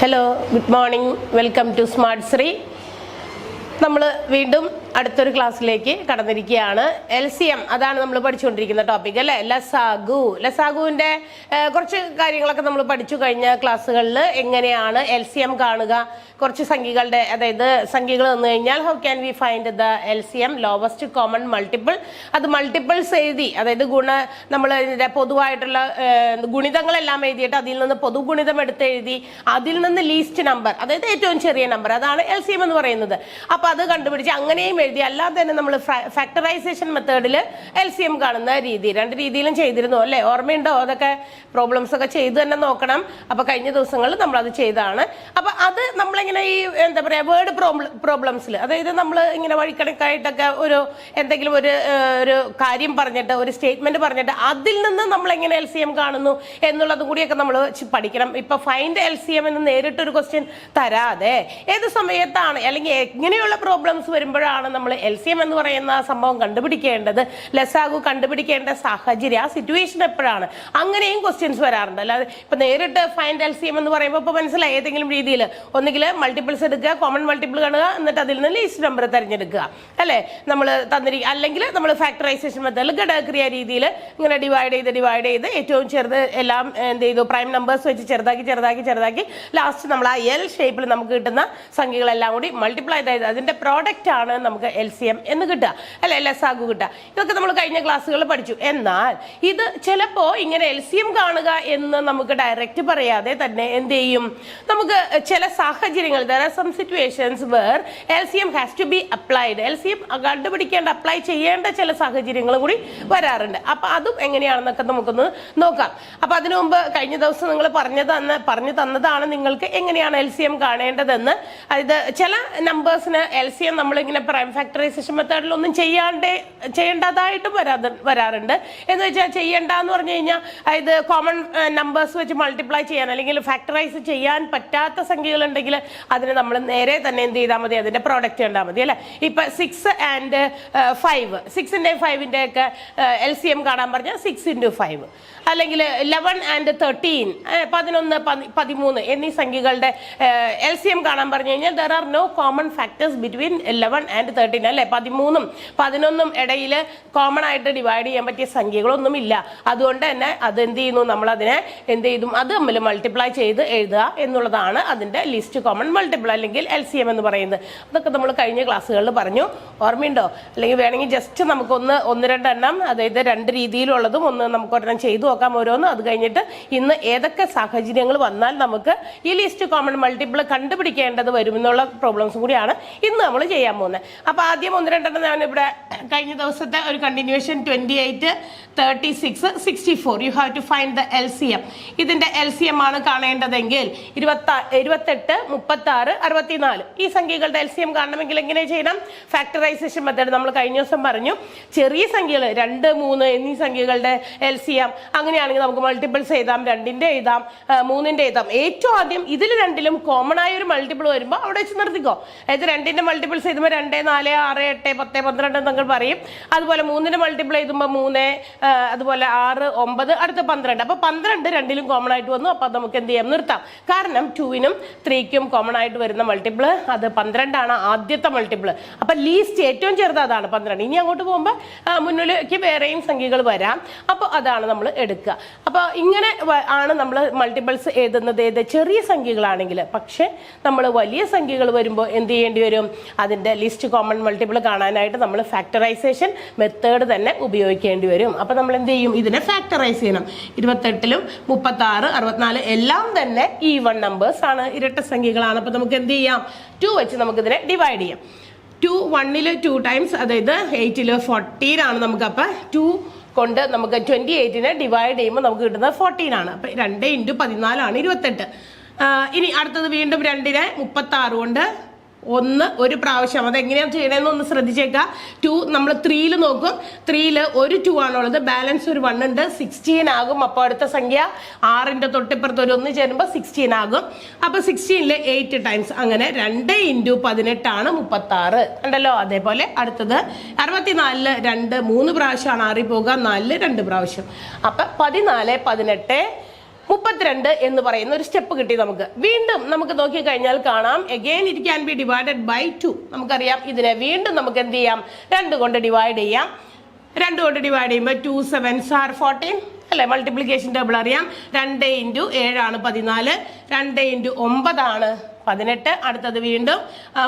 Hello, good morning. Welcome to smart Sree. നമ്മൾ വീണ്ടും അടുത്തൊരു ക്ലാസ്സിലേക്ക് കടന്നിരിക്കുകയാണ്. LCM അതാണ് നമ്മൾ പഠിച്ചുകൊണ്ടിരിക്കുന്ന ടോപ്പിക് അല്ലേ. ലസാഗുവിൻ്റെ കുറച്ച് കാര്യങ്ങളൊക്കെ നമ്മൾ പഠിച്ചു കഴിഞ്ഞ ക്ലാസ്സുകളിൽ. എങ്ങനെയാണ് LCM കാണുക, കുറച്ച് സംഖ്യകളുടെ, അതായത് സംഖ്യകൾ വന്നു കഴിഞ്ഞാൽ how can we find the LCM, lowest common multiple. അത് മൾട്ടിപ്പിൾസ് എഴുതി, അതായത് നമ്മൾ ഇതിൻ്റെ പൊതുവായിട്ടുള്ള ഗുണിതങ്ങളെല്ലാം എഴുതിയിട്ട് അതിൽ നിന്ന് പൊതുഗുണിതം എടുത്ത് എഴുതി അതിൽ നിന്ന് ലീസ്റ്റ് നമ്പർ, അതായത് ഏറ്റവും ചെറിയ നമ്പർ, അതാണ് LCM എന്ന് പറയുന്നത്. അപ്പോൾ അത് കണ്ടുപിടിച്ച് അങ്ങനെയും എഴുതി. അല്ലാതെ തന്നെ നമ്മൾ ഫാക്ടറൈസേഷൻ മെത്തേഡിൽ LCM കാണുന്ന രീതി, രണ്ട് രീതിയിലും ചെയ്തിരുന്നു അല്ലേ. ഓർമ്മയുണ്ടോ? അതൊക്കെ പ്രോബ്ലംസ് ഒക്കെ ചെയ്ത് തന്നെ നോക്കണം. അപ്പോൾ കഴിഞ്ഞ ദിവസങ്ങളിൽ നമ്മളത് ചെയ്താണ്. അപ്പോൾ അത് നമ്മളിങ്ങനെ ഈ എന്താ പറയുക, വേർഡ് പ്രോബ്ലംസിൽ, അതായത് നമ്മൾ ഇങ്ങനെ വഴിക്കണക്കായിട്ടൊക്കെ എന്തെങ്കിലും ഒരു കാര്യം പറഞ്ഞിട്ട്, ഒരു സ്റ്റേറ്റ്മെന്റ് പറഞ്ഞിട്ട് അതിൽ നിന്ന് നമ്മൾ എങ്ങനെ LCM കാണുന്നു എന്നുള്ളത് കൂടിയൊക്കെ നമ്മൾ പഠിക്കണം. ഇപ്പൊ ഫൈൻഡ് LCM എന്ന് നേരിട്ടൊരു ക്വസ്റ്റ്യൻ തരാതെ ഏത് സമയത്താണ് അല്ലെങ്കിൽ എങ്ങനെയുള്ള പ്രോബ്ലംസ് വരുമ്പോഴാണ് നമ്മൾ LCM എന്ന് പറയുന്ന സംഭവം കണ്ടുപിടിക്കേണ്ടത്, ലസാഗു കണ്ടുപിടിക്കേണ്ട സാഹചര്യം, ആ സിറ്റുവേഷൻ എപ്പോഴാണ്, അങ്ങനെയും ക്വസ്റ്റ്യൻസ് വരാറുണ്ട്. അല്ലാതെ ഇപ്പൊ നേരിട്ട് ഫൈൻഡ് LCM എന്ന് പറയുമ്പോൾ ഇപ്പൊ മനസ്സിലായി, ഏതെങ്കിലും രീതിയിൽ ഒന്നുകിൽ മൾട്ടിപ്പിൾസ് എടുക്കുക, കോമൺ മൾട്ടിപ്പിൾ കാണുക, എന്നിട്ട് അതിൽ നിന്ന് ലീസ്റ്റ് നമ്പർ തിരഞ്ഞെടുക്കുക അല്ലേ നമ്മൾ തന്നിരിക്കുക. അല്ലെങ്കിൽ നമ്മൾ ഫാക്ടറൈസേഷൻ മെത്തേഡിൽ ഘടകക്രിയ രീതിയിൽ ഇങ്ങനെ ഡിവൈഡ് ചെയ്ത് ഏറ്റവും ചെറുത് എല്ലാം എന്ത് ചെയ്തു, പ്രൈം നമ്പേഴ്സ് വെച്ച് ചെറുതാക്കി ലാസ്റ്റ് നമ്മൾ ആ L ഷേപ്പിൽ നമുക്ക് കിട്ടുന്ന സംഖ്യകളെല്ലാം കൂടി മൾട്ടിപ്ലൈ ചെയ്ത് അതിന്റെ പ്രോഡക്റ്റ് ആണ് നമുക്ക് LCM എന്ന് കിട്ടുക അല്ലെ, ലസാഗു കിട്ടുക. ഇതൊക്കെ നമ്മൾ കഴിഞ്ഞ ക്ലാസ്സുകളിൽ പഠിച്ചു. എന്നാൽ ഇത് ചിലപ്പോൾ ഇങ്ങനെ LCM കാണുക എന്ന് നമുക്ക് ഡയറക്റ്റ് പറയാതെ തന്നെ എന്ത് ചെയ്യും, നമുക്ക് ചില സാഹചര്യങ്ങൾ, there are some situations where LCM has to be applied. LCM കണ്ടുപിടിക്കേണ്ട, അപ്ലൈ ചെയ്യേണ്ട ചില സാഹചര്യങ്ങൾ കൂടി വരാറുണ്ട്. അപ്പൊ അതും എങ്ങനെയാണെന്നൊക്കെ നമുക്കൊന്ന് നോക്കാം. അപ്പൊ അതിനു മുമ്പ് കഴിഞ്ഞ ദിവസം നിങ്ങൾ പറഞ്ഞു തന്നതാണ് നിങ്ങൾക്ക് എങ്ങനെയാണ് LCM കാണേണ്ടതെന്ന്. അതായത് ചില നമ്പേഴ്സിന് LCM നമ്മളിങ്ങനെ പ്രൈം ഫാക്ടറൈസേഷൻ മെത്തേഡിലൊന്നും ചെയ്യേണ്ടതായിട്ടും വരാറുണ്ട്. എന്ന് വെച്ചാൽ ചെയ്യേണ്ടെന്ന് പറഞ്ഞു കഴിഞ്ഞാൽ, അതായത് കോമൺ നമ്പേഴ്സ് വെച്ച് മൾട്ടിപ്ലൈ ചെയ്യാൻ അല്ലെങ്കിൽ ഫാക്ടറൈസ് ചെയ്യാൻ പറ്റാത്ത സംഖ്യകളുണ്ടെങ്കിൽ അതിന് നമ്മൾ നേരെ തന്നെ എന്ത് ചെയ്താൽ മതി, അതിന്റെ പ്രോഡക്റ്റ് കണ്ടാൽ മതി അല്ലെ. ഇപ്പൊ 6 and 5, 6ന്റെയും 5ന്റെയും ഒക്കെ LCM കാണാൻ പറഞ്ഞാൽ 6 into 5, അല്ലെങ്കിൽ 11 and 13, 11, 13 എന്നീ സംഖ്യകളുടെ LCM കാണാൻ പറഞ്ഞു കഴിഞ്ഞാൽ there are no common factors between 11 and 13 അല്ലെ. 13ഉം 11ഉം ഇടയിൽ കോമൺ ആയിട്ട് ഡിവൈഡ് ചെയ്യാൻ പറ്റിയ സംഖ്യകളൊന്നും ഇല്ല. അതുകൊണ്ട് തന്നെ അത് എന്ത് ചെയ്യുന്നു, നമ്മൾ അതിനെ എന്ത് ചെയ്തു, അത് തമ്മിൽ മൾട്ടിപ്ലൈ ചെയ്ത് എഴുതുക എന്നുള്ളതാണ് അതിന്റെ ലിസ്റ്റ് കോമൺ മൾട്ടിപ്പിൾ അല്ലെങ്കിൽ LCM എന്ന് പറയുന്നത്. അതൊക്കെ നമ്മൾ കഴിഞ്ഞ ക്ലാസ്സുകളിൽ പറഞ്ഞു. ഓർമ്മയുണ്ടോ? അല്ലെങ്കിൽ വേണമെങ്കിൽ ജസ്റ്റ് ഒന്ന് രണ്ടെണ്ണം, അതായത് രണ്ട് രീതിയിലുള്ളതും നമുക്ക് ഒരെണ്ണം ചെയ്തു നോക്കാം ഓരോന്നും. അത് കഴിഞ്ഞിട്ട് ഇന്ന് ഏതൊക്കെ സാഹചര്യങ്ങൾ വന്നാൽ നമുക്ക് ഈ ലിസ്റ്റ് കോമൺ മൾട്ടിപ്പിൾ കണ്ടുപിടിക്കേണ്ടത് വരുമെന്നുള്ള പ്രോബ്ലംസും കൂടിയാണ് ഇന്ന് നമ്മൾ ചെയ്യാൻ പോകുന്നത്. അപ്പൊ ആദ്യം ഒന്ന് രണ്ടെണ്ണം ഞാൻ ഇവിടെ കഴിഞ്ഞ ദിവസത്തെ ഒരു continuation 28, 36, 64. You have to find the LCM. ഇതിന്റെ LCM ആണ് കാണേണ്ടതെങ്കിൽ 28, 36, 64 ഈ സംഖ്യകളുടെ LCM കാണണമെങ്കിൽ എങ്ങനെ ചെയ്യണം? ഫാക്ടറൈസേഷൻ മെത്തേഡ് നമ്മൾ കഴിഞ്ഞ ദിവസം പറഞ്ഞു. ചെറിയ സംഖ്യകൾ 2, 3 എന്നീ സംഖ്യകളുടെ LCM അങ്ങനെയാണെങ്കിൽ നമുക്ക് മൾട്ടിപ്പിൾസ് എഴുതാം, 2ന്റെ എഴുതാം, 3ന്റെ എഴുതാം. ഏറ്റവും ആദ്യം ഇതിൽ രണ്ടിലും കോമൺ ആയ ഒരു മൾട്ടിപ്പിൾ വരുമ്പോൾ അവിടെ വെച്ച് നിർത്തിക്കോ. അതായത് 2ന്റെ മൾട്ടിപ്പിൾസ് എഴുതുമ്പോൾ 2, 4, 6, 8, 10, 12 എന്നൊക്കെ പറയും. അതുപോലെ 3ന്റെ മൾട്ടിപ്പിൾ എഴുതുമ്പോൾ 3, അതുപോലെ 6, 9, അടുത്ത 12. അപ്പൊ 12 രണ്ടിലും കോമൺ ആയിട്ട് വന്നു. അപ്പൊ നമുക്ക് എന്ത് ചെയ്യാം, നിർത്താം. കാരണം 2നും 3ക്കും കോമൺ ആയിട്ട് വരുന്ന മൾട്ടിപ്പിൾ അത് 12 ആണ്, ആദ്യത്തെ മൾട്ടിപ്പിൾ. അപ്പൊ ലീസ്റ്റ് ഏറ്റവും ചെറുത് അതാണ് 12. ഇനി അങ്ങോട്ട് പോകുമ്പോൾ മുന്നിലേക്ക് വേറെയും സംഖ്യകൾ വരാം. അപ്പോൾ അതാണ് നമ്മൾ എടുക്കുക. അപ്പൊ ഇങ്ങനെ ആണ് നമ്മൾ മൾട്ടിപ്പിൾസ് എഴുതുന്നത് ഏത് ചെറിയ സംഖ്യകളാണെങ്കിൽ. പക്ഷെ നമ്മൾ വലിയ സംഖ്യകൾ വരുമ്പോൾ എന്ത് ചെയ്യേണ്ടി വരും, അതിന്റെ ലിസ്റ്റ് കോമൺ മൾട്ടിപ്പിൾ കാണാനായിട്ട് നമ്മൾ ഫാക്ടറൈസേഷൻ മെത്തേഡ് തന്നെ ഉപയോഗിക്കേണ്ടി വരും. അപ്പൊ നമ്മൾ എന്ത് ചെയ്യും, ഇതിനെ ഫാക്ടറൈസ് ചെയ്യണം. 28ലും 36, 64 എല്ലാം തന്നെ ഈവൺ നമ്പേഴ്സ് ആണ്, ഇരട്ട സംഖ്യകളാണ്. അപ്പൊ നമുക്ക് എന്ത് ചെയ്യാം, 2 വെച്ച് നമുക്ക് ഇതിനെ ഡിവൈഡ് ചെയ്യാം. 1ൽ 2 ടൈംസ്, അതായത് 8ൽ 14 ആണ് നമുക്ക്. അപ്പൊ 2 കൊണ്ട് നമുക്ക് 28നെ ഡിവൈഡ് ചെയ്യുമ്പോൾ നമുക്ക് കിട്ടുന്നത് 14 ആണ്. അപ്പൊ 2 into 14 ആണ് 28. ഇനി അടുത്തത് വീണ്ടും 2നെ 36 കൊണ്ട് ഒരു പ്രാവശ്യം. അതെങ്ങനെയാണ് ചെയ്യണമെന്ന് ഒന്ന് ശ്രദ്ധിച്ചേക്കാം. 2 നമ്മൾ 3ൽ നോക്കും. 3ൽ ഒരു 2 ആണുള്ളത്, ബാലൻസ് ഒരു 1 ഉണ്ട്, 16 ആകും. അപ്പോൾ അടുത്ത സംഖ്യ 6ന്റെ തൊട്ടിപ്പുറത്ത് ഒരു 1 ചേരുമ്പോൾ 16 ആകും. അപ്പൊ 16ൽ 8 ടൈംസ്, അങ്ങനെ 2 into 18 ആണ് 36 ഉണ്ടല്ലോ. അതേപോലെ അടുത്തത് 64ൽ 2 3 പ്രാവശ്യമാണ് 6ൽ പോകുക, 4ൽ 2 പ്രാവശ്യം. അപ്പൊ 14, 18, 32 എന്ന് പറയുന്ന ഒരു സ്റ്റെപ്പ് കിട്ടി നമുക്ക്. വീണ്ടും നമുക്ക് നോക്കിക്കഴിഞ്ഞാൽ കാണാം again it can be divided by 2. നമുക്കറിയാം ഇതിനെ വീണ്ടും നമുക്ക് എന്ത് ചെയ്യാം, 2 കൊണ്ട് ഡിവൈഡ് ചെയ്യാം. 2 കൊണ്ട് ഡിവൈഡ് ചെയ്യുമ്പോൾ 2 7s are 14 അല്ലെ. മൾട്ടിപ്ലിക്കേഷൻ ടേബിൾ അറിയാം. 2 × 7 ആണ് 14, 2 × 9 ആണ് 18. അടുത്തത് വീണ്ടും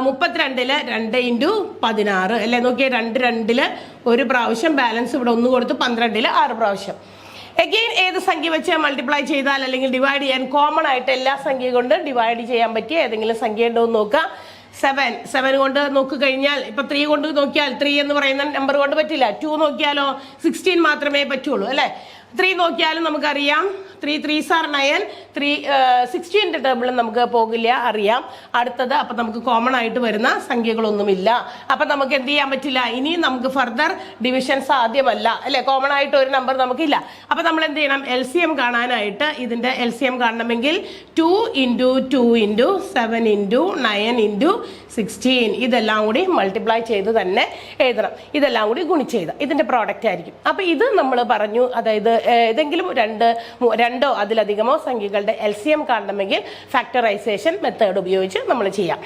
32-ല് 2 × 16 അല്ലെ. നോക്കിയാൽ 2 ഒരു പ്രാവശ്യം, ബാലൻസ് ഇവിടെ 1 കൊടുത്ത് 12-ല് 6 പ്രാവശ്യം. അഗെയിൻ ഏത് സംഖ്യ വെച്ച് മൾട്ടിപ്ലൈ ചെയ്താൽ അല്ലെങ്കിൽ ഡിവൈഡ് ചെയ്യാൻ കോമൺ ആയിട്ട് എല്ലാ സംഖ്യ കൊണ്ട് ഡിവൈഡ് ചെയ്യാൻ പറ്റിയ ഏതെങ്കിലും സംഖ്യ ഉണ്ടോ എന്ന് നോക്കാം. 7 കൊണ്ട് നോക്കിക്കഴിഞ്ഞാൽ ഇപ്പൊ 3 കൊണ്ട് നോക്കിയാൽ 3 എന്ന് പറയുന്ന നമ്പർ കൊണ്ട് പറ്റില്ല. 2 നോക്കിയാലോ 16 മാത്രമേ പറ്റുള്ളൂ അല്ലെ. 3 നോക്കിയാലും നമുക്കറിയാം 3 3s are 9, 16ന്റെ ടേബിളിൽ നമുക്ക് പോകില്ല അറിയാം. അടുത്തത് അപ്പൊ നമുക്ക് കോമൺ ആയിട്ട് വരുന്ന സംഖ്യകളൊന്നുമില്ല. അപ്പൊ നമുക്ക് എന്ത് ചെയ്യാൻ പറ്റില്ല, ഇനി നമുക്ക് ഫർദർ ഡിവിഷൻ സാധ്യമല്ല അല്ലെ. കോമൺ ആയിട്ട് ഒരു നമ്പർ നമുക്കില്ല. അപ്പൊ നമ്മൾ എന്ത് ചെയ്യണം, LCM കാണാനായിട്ട് ഇതിന്റെ LCM കാണണമെങ്കിൽ 2 × 2 × 7 × 9 × 16 ഇതെല്ലാം കൂടി മൾട്ടിപ്ലൈ ചെയ്ത് തന്നെ എഴുതണം. ഇതെല്ലാം കൂടി ഗുണിച്ചെഴുതാം. ഇതിന്റെ പ്രോഡക്റ്റ് ആയിരിക്കും. അപ്പൊ ഇത് നമ്മൾ പറഞ്ഞു, അതായത് ഏതെങ്കിലും രണ്ടോ അതിലധികമോ സംഖ്യകളുടെ LCM കാണണമെങ്കിൽ ഫാക്ടറൈസേഷൻ മെത്തേഡ് ഉപയോഗിച്ച് നമ്മൾ ചെയ്യാം.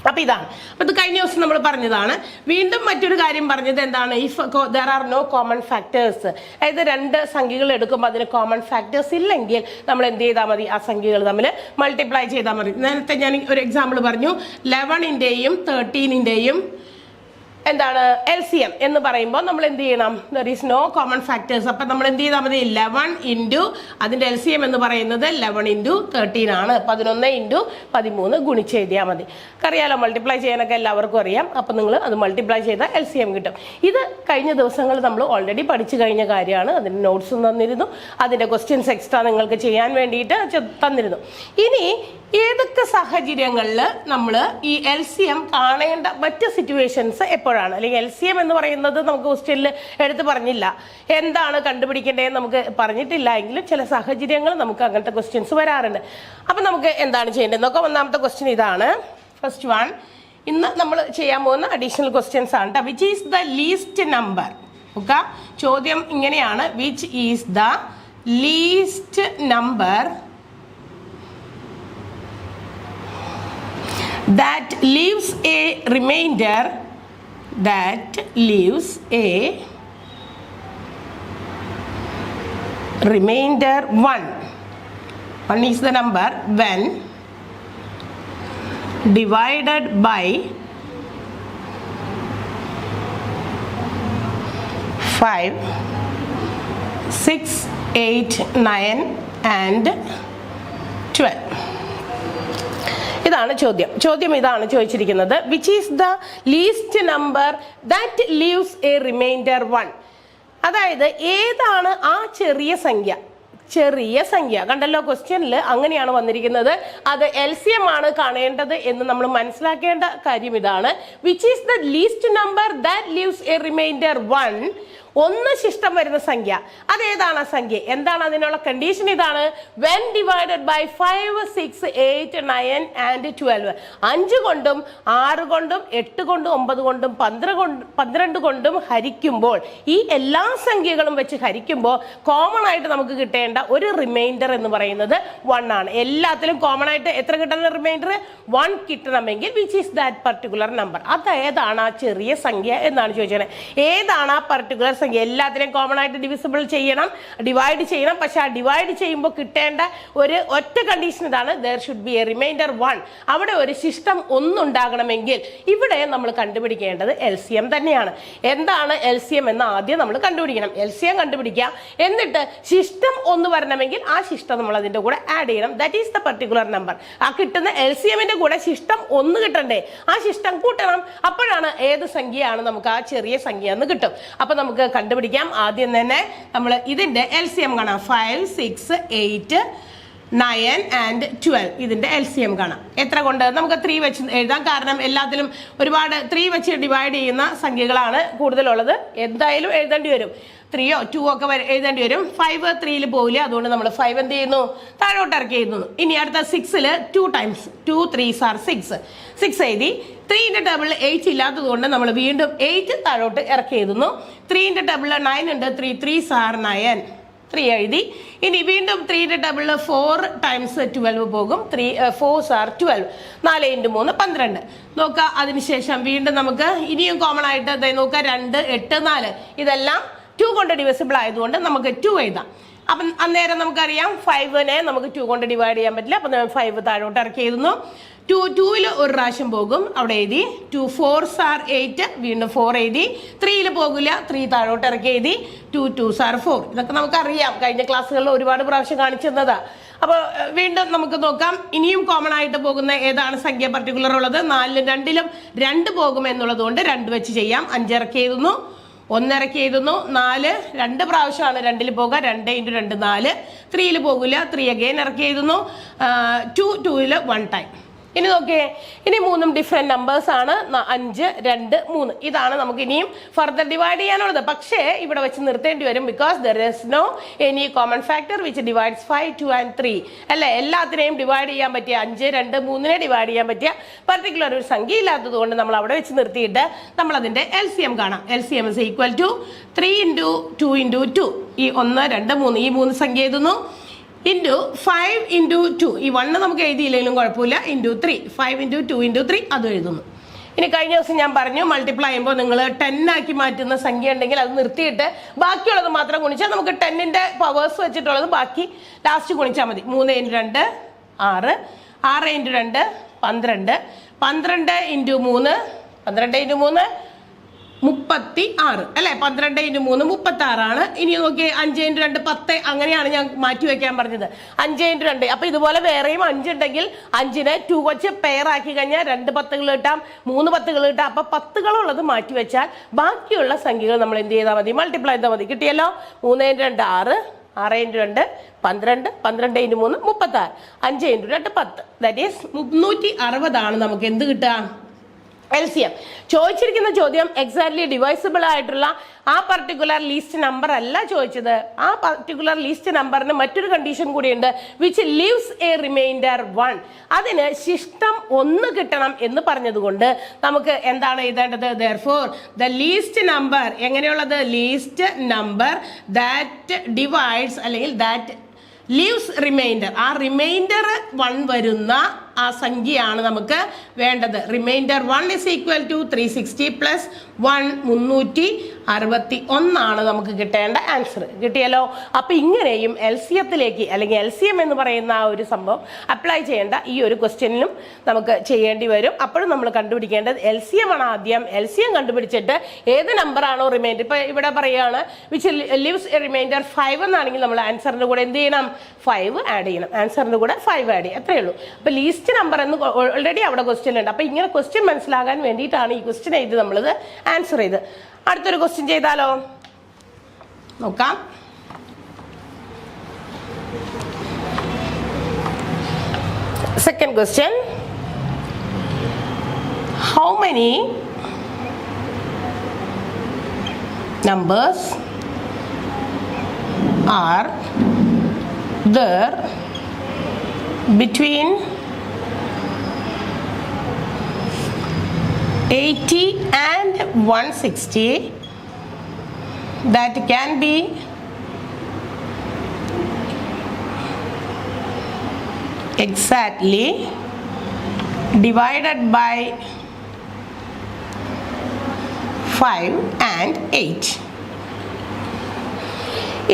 അപ്പൊ ഇതാണ്. അപ്പൊ ഇത് കഴിഞ്ഞ ദിവസം നമ്മൾ പറഞ്ഞതാണ്. വീണ്ടും മറ്റൊരു കാര്യം പറഞ്ഞത് എന്താണ്, if there are no common factors, അതായത് 2 സംഖ്യകൾ എടുക്കുമ്പോൾ അതിന് കോമൺ ഫാക്ടേഴ്സ് ഇല്ലെങ്കിൽ നമ്മൾ എന്ത് ചെയ്താൽ മതി, ആ സംഖ്യകൾ തമ്മിൽ മൾട്ടിപ്ലൈ ചെയ്താൽ മതി. നേരത്തെ ഞാൻ ഒരു എക്സാമ്പിൾ പറഞ്ഞു, 11-ന്റെയും 13-ന്റെയും എന്താണ് LCM എന്ന് പറയുമ്പോൾ നമ്മൾ എന്ത് ചെയ്യണം, there is no common factors. അപ്പൊ നമ്മൾ എന്ത് ചെയ്താൽ മതി, 11 × അതിന്റെ LCM എന്ന് പറയുന്നത് 11 × 13 ആണ്. 11 × 13 ഗുണിച്ചെഴുതിയാൽ മതി. അറിയാലോ, മൾട്ടിപ്ലൈ ചെയ്യാനൊക്കെ എല്ലാവർക്കും അറിയാം. അപ്പൊ നിങ്ങൾ അത് മൾട്ടിപ്ലൈ ചെയ്താൽ LCM കിട്ടും. ഇത് കഴിഞ്ഞ ദിവസങ്ങളിൽ നമ്മൾ ഓൾറെഡി പഠിച്ചു കഴിഞ്ഞ കാര്യമാണ്. അതിന്റെ നോട്ട്സും തന്നിരുന്നു, അതിന്റെ ക്വസ്റ്റ്യൻസ് എക്സ്ട്രാ നിങ്ങൾക്ക് ചെയ്യാൻ വേണ്ടിയിട്ട് തന്നിരുന്നു. ഇനി ഏതൊക്കെ സാഹചര്യങ്ങളിൽ നമ്മൾ ഈ LCM കാണേണ്ട മറ്റ് സിറ്റുവേഷൻസ് എപ്പോഴാണ്, അല്ലെങ്കിൽ LCM എന്ന് പറയുന്നത് നമുക്ക് ക്വസ്റ്റ്യനിൽ എടുത്ത് പറഞ്ഞില്ല, എന്താണ് കണ്ടുപിടിക്കേണ്ടതെന്ന് നമുക്ക് പറഞ്ഞിട്ടില്ല എങ്കിലും ചില സാഹചര്യങ്ങൾ നമുക്ക് അങ്ങനത്തെ ക്വസ്റ്റ്യൻസ് വരാറുണ്ട്. അപ്പം നമുക്ക് എന്താണ് ചെയ്യേണ്ടത് നോക്കാം. ഒന്നാമത്തെ ക്വസ്റ്റ്യൻ ഇതാണ്, ഫസ്റ്റ് വൺ. ഇന്ന് നമ്മൾ ചെയ്യാൻ പോകുന്ന അഡീഷണൽ ക്വസ്റ്റ്യൻസ് ആണ് കേട്ടോ. Which is the least number? Okay, ചോദ്യം ഇങ്ങനെയാണ്, which is the least number that leaves a remainder, that leaves a remainder 1. 1 is the number when divided by 5, 6, 8, 9 and 12. ഇതാണ് ചോദ്യം ഇതാണ് ചോദിച്ചിരിക്കുന്നത്, which is the least number that leaves a remainder 1. അതായത് ഏതാണ് ആ ചെറിയ സംഖ്യ കണ്ടല്ലോ, ക്വസ്റ്റ്യനിൽ അങ്ങനെയാണ് വന്നിരിക്കുന്നത്. അത് LCM ആണ് കാണേണ്ടത് എന്ന് നമ്മൾ മനസ്സിലാക്കേണ്ട കാര്യം ഇതാണ്. Which is the least number that leaves a remainder 1. 1 ശിഷ്ടം വരുന്ന സംഖ്യ, അതേതാണ് ആ സംഖ്യ? എന്താണ് അതിനുള്ള കണ്ടീഷൻ? ഇതാണ്, when divided by 5, 6, 8, 9 and 12. 5 കൊണ്ടും 6 കൊണ്ടും 8 കൊണ്ടും 9 കൊണ്ടും 12 കൊണ്ടും ഹരിക്കുമ്പോൾ, ഈ എല്ലാ സംഖ്യകളും വെച്ച് ഹരിക്കുമ്പോൾ കോമൺ ആയിട്ട് നമുക്ക് കിട്ടേണ്ട ഒരു റിമൈൻഡർ എന്ന് പറയുന്നത് 1 ആണ്. എല്ലാത്തിലും കോമൺ ആയിട്ട് എത്ര കിട്ടുന്ന റിമൈൻഡർ? 1 കിട്ടണമെങ്കിൽ which is that particular number, അത് ഏതാണ് ആ ചെറിയ സംഖ്യ എന്നാണ് ചോദിച്ചത്. ഏതാണ് ആ പർട്ടിക്കുലർ സംഖ്യ? എല്ലാത്തിനെയും കോമൺ ആയിട്ട് ഡിവിസിബിൾ ചെയ്യണം, ഡിവൈഡ് ചെയ്യണം. പക്ഷെ ആ ഡിവൈഡ് ചെയ്യുമ്പോൾ കിട്ടേണ്ട ഒരു ഒറ്റ കണ്ടീഷൻ ഇതാണ്, there should be a remainder 1. അവിടെ ഒരു ശിഷ്ടം 1 ഉണ്ടാകണമെങ്കിൽ ഇവിടെ നമ്മൾ കണ്ടുപിടിക്കേണ്ടത് LCM തന്നെയാണ്. എന്താണ് LCM എന്ന് ആദ്യം നമ്മൾ കണ്ടുപിടിക്കണം. LCM കണ്ടുപിടിക്കുക, എന്നിട്ട് ശിഷ്ടം 1 വരണമെങ്കിൽ ആ ശിഷ്ടം നമ്മൾ അതിന്റെ കൂടെ ആഡ് ചെയ്യണം. That is the particular number. ആ കിട്ടുന്ന LCMന്റെ കൂടെ ശിഷ്ടം 1 കിട്ടണ്ടേ, ആ ശിഷ്ടം കൂട്ടണം. അപ്പോഴാണ് ഏത് സംഖ്യയാണ് നമുക്ക് ആ ചെറിയ സംഖ്യ എന്ന് കിട്ടും. അപ്പൊ നമുക്ക് കണ്ടുപിടിക്കാം. ആദ്യം തന്നെ നമ്മൾ ഇതിന്റെ LCM കാണാം. 5, 6, 8, 9 and 12 ഇതിന്റെ LCM കാണാം. എത്ര കൊണ്ട്? നമുക്ക് 3 വെച്ച് എഴുതാം. കാരണം എല്ലാത്തിലും ഒരുപാട് 3 വെച്ച് ഡിവൈഡ് ചെയ്യുന്ന സംഖ്യകളാണ് കൂടുതലുള്ളത്. എന്തായാലും എഴുതേണ്ടി വരും. 3 or 2 ഒക്കെ എഴുതേണ്ടി വരും. 5 3-ൽ പോവില്ല, അതുകൊണ്ട് നമ്മൾ 5 എന്ത് ചെയ്യുന്നു, താഴോട്ട് ഇറക്കി എഴുതുന്നു. ഇനി അടുത്ത 6-ൽ 2 times 2 3s are 6 എഴുതി. 3-ന്റെ ടേബിളിൽ 8 ഇല്ലാത്തത് കൊണ്ട് നമ്മൾ വീണ്ടും 8 താഴോട്ട് ഇറക്കി എഴുതുന്നു. 3-ന്റെ ടേബിളിൽ 9 ഉണ്ട്, 3 3s are 9. 3 എഴുതി. ഇനി വീണ്ടും 3ന്റെ ടേബിളിൽ 4 times 12 പോകും. 4s are 12. 4 × 3 12. നോക്കുക. അതിനുശേഷം വീണ്ടും നമുക്ക് ഇനിയും കോമൺ ആയിട്ട് നോക്കുക 2, 8, 4 ഇതെല്ലാം 2 കൊണ്ട് ഡിവിസിബിൾ ആയതുകൊണ്ട് നമുക്ക് 2 എഴുതാം. അപ്പം അന്നേരം നമുക്കറിയാം 5നെ നമുക്ക് 2 കൊണ്ട് ഡിവൈഡ് ചെയ്യാൻ പറ്റില്ല. അപ്പം 5 താഴോട്ട് ഇറക്കി എഴുതുന്നു. 2ൽ ഒരു പ്രാവശ്യം പോകും, അവിടെ എഴുതി. 2 4s are 8, വീണ്ടും 4 എഴുതി. 3ൽ പോകില്ല, 3 താഴോട്ട് ഇറക്കി എഴുതി. 2 2s are 4. ഇതൊക്കെ നമുക്കറിയാം, കഴിഞ്ഞ ക്ലാസ്സുകളിൽ ഒരുപാട് പ്രാവശ്യം കാണിച്ചിരുന്നതാ. അപ്പോൾ വീണ്ടും നമുക്ക് നോക്കാം. ഇനിയും കോമൺ ആയിട്ട് പോകുന്ന ഏതാണ് സംഖ്യ പർട്ടിക്കുലർ ഉള്ളത്? 4ലും 2ലും 2 പോകും എന്നുള്ളത് കൊണ്ട് 2 വെച്ച് ചെയ്യാം. 5 ഇറക്കി എഴുതുന്നു, 1 ഇറക്കി എഴുതുന്നു. 4 2 പ്രാവശ്യമാണ് 2ൽ പോകുക. 2 × 2 4. 3ൽ പോകില്ല, 3 അഗെയിൻ ഇറക്കി എഴുതുന്നു. 2ൽ 1 ടൈം. ഇനി നോക്കിയേ, ഇനി 3ഉം ഡിഫറെന്റ് നമ്പേഴ്സ് ആണ്. 5 2 3 ഇതാണ് നമുക്ക് ഇനിയും ഫർദർ ഡിവൈഡ് ചെയ്യാനുള്ളത്. പക്ഷേ ഇവിടെ വെച്ച് നിർത്തേണ്ടി വരും. Because there is no any common factor which divides 5 2 and 3 അല്ലെ. എല്ലാത്തിനെയും ഡിവൈഡ് ചെയ്യാൻ പറ്റിയ 5 2 3നെ ഡിവൈഡ് ചെയ്യാൻ പറ്റിയ പർട്ടിക്കുലർ ഒരു സംഖ്യ ഇല്ലാത്തത് കൊണ്ട് നമ്മൾ അവിടെ വെച്ച് നിർത്തിയിട്ട് നമ്മൾ അതിന്റെ LCM കാണാം. LCM is equal to 3 × 2 × 2. ഈ 1 2 3 ഈ 3 സംഖ്യ എഴുതുന്നു. ഇൻറ്റു 5 × 2 ഈ 1 നമുക്ക് എഴുതിയില്ലെങ്കിലും കുഴപ്പമില്ല. ഇൻറ്റു 3 5 × 2 × 3 അതും എഴുതുന്നു. ഇനി കഴിഞ്ഞ ദിവസം ഞാൻ പറഞ്ഞു മൾട്ടിപ്ലൈ ചെയ്യുമ്പോൾ നിങ്ങൾ 10 ആക്കി മാറ്റുന്ന സംഖ്യ ഉണ്ടെങ്കിൽ അത് നിർത്തിയിട്ട് ബാക്കിയുള്ളത് മാത്രം ഗുണിച്ചാൽ നമുക്ക് 10ന്റെ പവേഴ്സ് വെച്ചിട്ടുള്ളത് ബാക്കി ലാസ്റ്റ് ഗുണിച്ചാൽ മതി. 3 × 2 6, 6 × 2 12, 12 × 3 36 അല്ലെ. 12 × 3 36 ആണ്. ഇനി നോക്കി 5 × 2 10. അങ്ങനെയാണ് ഞാൻ മാറ്റി വെക്കാൻ പറഞ്ഞത്. 5 × 2 അപ്പൊ ഇതുപോലെ വേറെയും 5 ഉണ്ടെങ്കിൽ 5നെ 2 വെച്ച് പെയർ ആക്കി കഴിഞ്ഞാൽ 2 10കൾ കിട്ടാം, 3 10കൾ കിട്ടാം. അപ്പൊ 10കളുള്ളത് മാറ്റി വെച്ചാൽ ബാക്കിയുള്ള സംഖ്യകൾ നമ്മൾ എന്ത് ചെയ്താൽ മതി? മൾട്ടിപ്ലൈ ചെയ്താൽ മതി. കിട്ടിയല്ലോ. 3 × 2 6, 6 × 2 12, 12 × 3 36, 5 × 2 10. ദാറ്റ് ഈസ് 360 ആണ് നമുക്ക് എന്ത് കിട്ടുക? LCM. ചോദിച്ചിരിക്കുന്ന ചോദ്യം എക്സാക്ട്ലി ഡിവൈസിബിൾ ആയിട്ടുള്ള ആ പർട്ടിക്കുലർ ലീസ്റ്റ് നമ്പർ അല്ല ചോദിച്ചത്. ആ പർട്ടിക്കുലർ ലീസ്റ്റ് നമ്പറിന് മറ്റൊരു കണ്ടീഷൻ കൂടിയുണ്ട്, വിച്ച് ലീവ്സ് എ റിമൈൻഡർ 1. അതിന് ശിഷ്ടം 1 കിട്ടണം എന്ന് പറഞ്ഞതുകൊണ്ട് നമുക്ക് എന്താണ് എഴുതേണ്ടത്? therefore the least number എങ്ങനെയുള്ളത്? ലീസ്റ്റ് നമ്പർ ദാറ്റ് ഡിവൈഡ്സ് അല്ലെങ്കിൽ ദാറ്റ് ലീവ്സ് റിമൈൻഡർ. ആ റിമൈൻഡർ 1 വരുന്ന ആ സംഖ്യയാണ് നമുക്ക് വേണ്ടത്. Remainder 1 is equal to 360 plus 1 361 ആണ് നമുക്ക് കിട്ടേണ്ട ആൻസർ. കിട്ടിയല്ലോ. അപ്പൊ ഇങ്ങനെയും LCMത്തിലേക്ക് അല്ലെങ്കിൽ LCM എന്ന് പറയുന്ന ആ ഒരു സംഭവം അപ്ലൈ ചെയ്യേണ്ട ഈ ഒരു ക്വസ്റ്റ്യനിലും നമുക്ക് ചെയ്യേണ്ടി വരും. അപ്പോഴും നമ്മൾ കണ്ടുപിടിക്കേണ്ടത് LCM ആണ് ആദ്യം. LCM കണ്ടുപിടിച്ചിട്ട് ഏത് നമ്പർ ആണോ റിമൈൻഡർ, ഇപ്പൊ ഇവിടെ പറയുകയാണ് വിച്ച് ലിവ്സ് എ റിമൈൻഡർ 5 എന്നാണെങ്കിൽ നമ്മൾ ആൻസറിന്റെ കൂടെ എന്ത് ചെയ്യണം? 5 ആഡ് ചെയ്യണം. ആൻസറിന്റെ കൂടെ 5 ആഡ് ചെയ്യും. അത്രയേ ഉള്ളൂ. അപ്പൊ ലീസ്റ്റ് നമ്പർ എന്ന് ഓൾറെഡി അവിടെ ക്വസ്റ്റ്യൻ ഉണ്ട്. അപ്പൊ ഇങ്ങനെ ക്വസ്റ്റ്യൻ മനസ്സിലാകാൻ വേണ്ടിയിട്ടാണ് ഈ ക്വസ്റ്റ്യൻ എഴുതി നമ്മളത് ആൻസർ ചെയ്ത്. അടുത്തൊരു ക്വസ്റ്റ്യൻ ചെയ്താലോ? നോക്കാം. Second question, how many numbers are there between 80 and 160 that can be exactly divided by 5 and 8.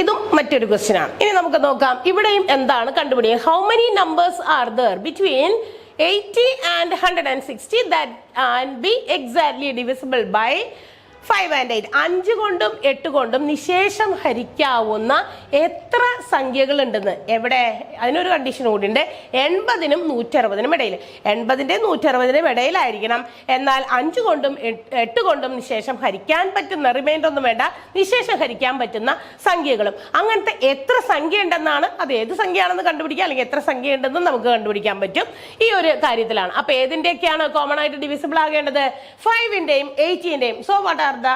ഇതും മറ്റൊരു ക്വസ്റ്റ്യൻ ആണ്. ഇനി നമുക്ക് നോക്കാം ഇവിടെയും എന്താണ് കണ്ടുപിടിക്കുക. How many numbers are there between 80 and 160 that can be exactly divisible by 5 and 8. 5 കൊണ്ടും 8 കൊണ്ടും നിശേഷം ഹരിക്കാവുന്ന എത്ര സംഖ്യകൾ ഉണ്ടെന്ന്. എവിടെ? അതിനൊരു കണ്ടീഷൻ കൂടി ഉണ്ട്. 80നും 160നും ഇടയിൽ. 80ന്റെ 160നും ഇടയിലായിരിക്കണം. എന്നാൽ 5 കൊണ്ടും 8 കൊണ്ടും നിശേഷം ഹരിക്കാൻ പറ്റുന്ന, റിമൈൻഡർ ഒന്നും വേണ്ട, നിശേഷം ഹരിക്കാൻ പറ്റുന്ന സംഖ്യകളും. അങ്ങനത്തെ എത്ര സംഖ്യ ഉണ്ടെന്നാണ്, അത് ഏത് സംഖ്യയാണെന്ന് കണ്ടുപിടിക്കുക, അല്ലെങ്കിൽ എത്ര സംഖ്യ ഉണ്ടെന്ന് നമുക്ക് കണ്ടുപിടിക്കാൻ പറ്റും ഈ ഒരു കാര്യത്തിലാണ്. അപ്പൊ ഏതിന്റെയൊക്കെയാണ് കോമൺ ആയിട്ട് ഡിവിസിബിൾ ആകേണ്ടത്? 5ന്റെയും 8ന്റെയും. So what are the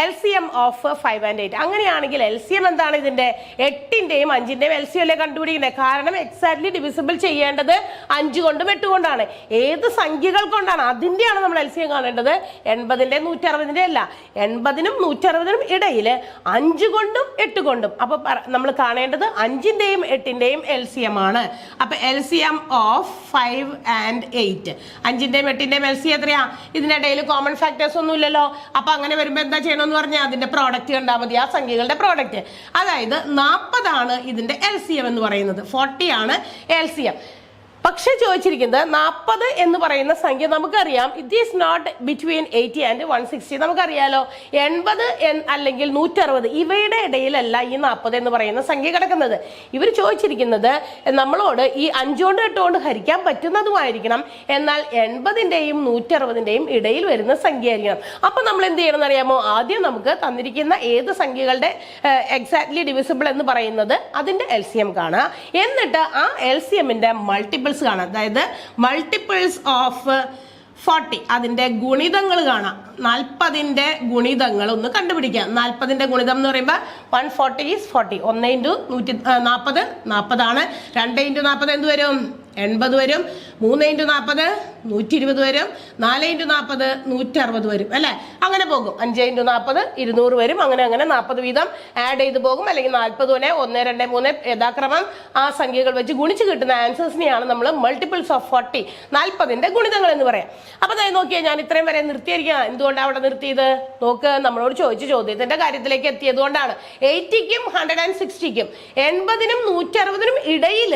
LCM of 5 and 8. അങ്ങനെയാണെങ്കിൽ LCM എന്താണ്? ഇതിന്റെ 8ന്റെയും 5ന്റെയും LCM അല്ലേ കണ്ടുപിടിക്കുന്നത്? കാരണം എക്സാക്ട്ലി ഡിവിസിബിൾ ചെയ്യേണ്ടത് 5 കൊണ്ടും 8 കൊണ്ടാണ്. ഏത് സംഖ്യകൾ കൊണ്ടാണ് അതിന്റെയാണ് നമ്മൾ LCM കാണേണ്ടത്. 80ന്റെയും 160ന്റെയും അല്ല. 80നും 160നും ഇടയിൽ 5 കൊണ്ടും 8 കൊണ്ടും. അപ്പൊ നമ്മൾ കാണേണ്ടത് 5ന്റെയും 8ന്റെയും LCM ആണ്. അപ്പൊ LCM ഓഫ് 5 and 8, 5ന്റെയും 8ന്റെയും LCM എത്രയാ? ഇതിനിടയിൽ കോമൺ ഫാക്ടേഴ്സ് ഒന്നും ഇല്ലല്ലോ. അപ്പൊ അങ്ങനെ വരുമ്പോ എന്താ ചെയ്യണമെന്ന് പറഞ്ഞാൽ അതിന്റെ പ്രോഡക്റ്റ് കണ്ടാൽ മതി, ആ സംഖ്യകളുടെ പ്രോഡക്റ്റ്. അതായത് 40 ആണ് ഇതിന്റെ LCM എന്ന് പറയുന്നത്, 40 ആണ് LCM. പക്ഷെ ചോദിച്ചിരിക്കുന്നത് 40 എന്ന് പറയുന്ന സംഖ്യ നമുക്കറിയാം it is not between 80 and 160. നമുക്കറിയാലോ 80 അല്ലെങ്കിൽ 160 ഇവയുടെ ഇടയിലല്ല ഈ 40 എന്ന് പറയുന്ന സംഖ്യ കിടക്കുന്നത്. ഇവർ ചോദിച്ചിരിക്കുന്നത് നമ്മളോട് ഈ 5 കൊണ്ട് 8 കൊണ്ട് ഹരിക്കാൻ പറ്റുന്നതുമായിരിക്കണം, എന്നാൽ 80ന്റെയും 160ന്റെയും ഇടയിൽ വരുന്ന സംഖ്യ ആയിരിക്കണം. അപ്പൊ നമ്മൾ എന്ത് ചെയ്യണം എന്നറിയാമോ? ആദ്യം നമുക്ക് തന്നിരിക്കുന്ന ഏത് സംഖ്യകളുടെ എക്സാക്ട്ലി ഡിവിസിബിൾ എന്ന് പറയുന്നത് അതിന്റെ LCM കാണുക. എന്നിട്ട് ആ LCMന്റെ മൾട്ടിപ്പിൾ കാണാം. അതായത് മൾട്ടിപ്പിൾസ് ഓഫ് 40 അതിന്റെ ഗുണിതങ്ങൾ കാണാം. 40ന്റെ ഗുണിതങ്ങൾ ഒന്ന് കണ്ടുപിടിക്കാം. 40ന്റെ ഗുണിതം എന്ന് പറയുമ്പോൾ 140 is 40. 1 × 140 40 ആണ്. 2 × 40 എന്ത് വരും? 80 വരും. 3 × 40 120 വരും. 4 × 40 160 വരും അല്ലെ? അങ്ങനെ പോകും. 5 × 40 200 വരും. അങ്ങനെ 40 വീതം ആഡ് ചെയ്ത് പോകും. അല്ലെങ്കിൽ 40 1 2 3 യഥാക്രമം ആ സംഖ്യകൾ വെച്ച് ഗുണിച്ച് കിട്ടുന്ന ആൻസേഴ്സിനെയാണ് നമ്മൾ മൾട്ടിപ്പിൾസ് ഓഫ് 40 40ന്റെ ഗുണിതങ്ങൾ എന്ന് പറയാം. അപ്പൊ അതായത് നോക്കിയാൽ ഞാൻ ഇത്രയും വരെ നിർത്തിയിരിക്കാം. എന്തുകൊണ്ടാണ് അവിടെ നിർത്തിയത്? നോക്ക്, നമ്മളോട് ചോദിച്ച ചോദ്യത്തിന്റെ കാര്യത്തിലേക്ക് എത്തിയത് കൊണ്ടാണ്. 80ക്കും 160ക്കും 80നും 160നും ഇടയിൽ